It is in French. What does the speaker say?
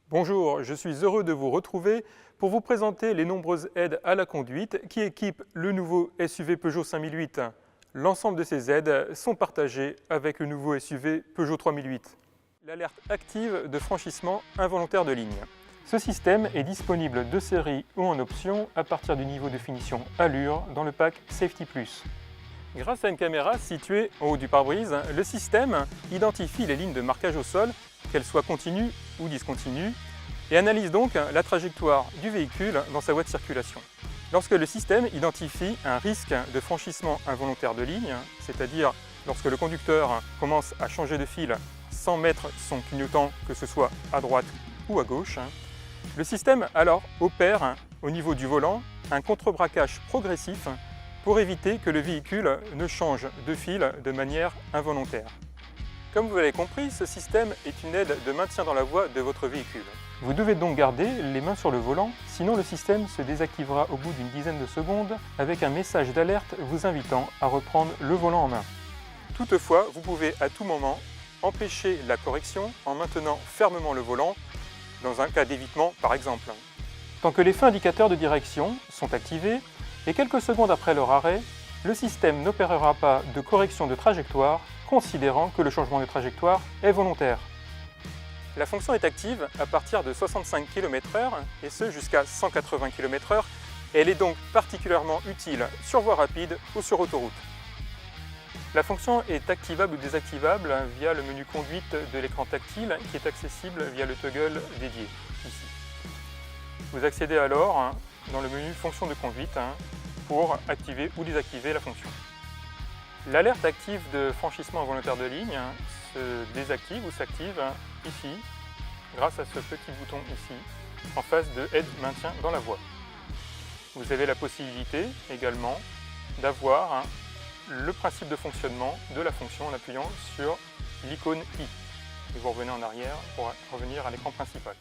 Bonjour, je suis heureux de vous retrouver pour vous présenter les nombreuses aides à la conduite qui équipent le nouveau SUV Peugeot 5008. L'ensemble de ces aides sont partagées avec le nouveau SUV Peugeot 3008. L'alerte active de franchissement involontaire de ligne. Ce système est disponible de série ou en option à partir du niveau de finition Allure dans le pack Safety Plus. Grâce à une caméra située en haut du pare-brise, le système identifie les lignes de marquage au sol, qu'elles soient continues ou discontinues, et analyse donc la trajectoire du véhicule dans sa voie de circulation. Lorsque le système identifie un risque de franchissement involontaire de ligne, c'est-à-dire lorsque le conducteur commence à changer de fil sans mettre son clignotant, que ce soit à droite ou à gauche, le système alors opère au niveau du volant un contre-braquage progressif pour éviter que le véhicule ne change de fil de manière involontaire. Comme vous l'avez compris, ce système est une aide de maintien dans la voie de votre véhicule. Vous devez donc garder les mains sur le volant, sinon le système se désactivera au bout d'une dizaine de secondes avec un message d'alerte vous invitant à reprendre le volant en main. Toutefois, vous pouvez à tout moment empêcher la correction en maintenant fermement le volant, dans un cas d'évitement par exemple. Tant que les feux indicateurs de direction sont activés, et quelques secondes après leur arrêt, le système n'opérera pas de correction de trajectoire, considérant que le changement de trajectoire est volontaire. La fonction est active à partir de 65 km/h et ce jusqu'à 180 km/h. Elle est donc particulièrement utile sur voie rapide ou sur autoroute. La fonction est activable ou désactivable via le menu conduite de l'écran tactile qui est accessible via le toggle dédié, ici. Vous accédez alors dans le menu fonction de conduite pour activer ou désactiver la fonction. L'alerte active de franchissement involontaire de ligne se désactive ou s'active ici, grâce à ce petit bouton ici, en face de aide maintien dans la voie. Vous avez la possibilité également d'avoir le principe de fonctionnement de la fonction en appuyant sur l'icône I. Et vous revenez en arrière pour revenir à l'écran principal.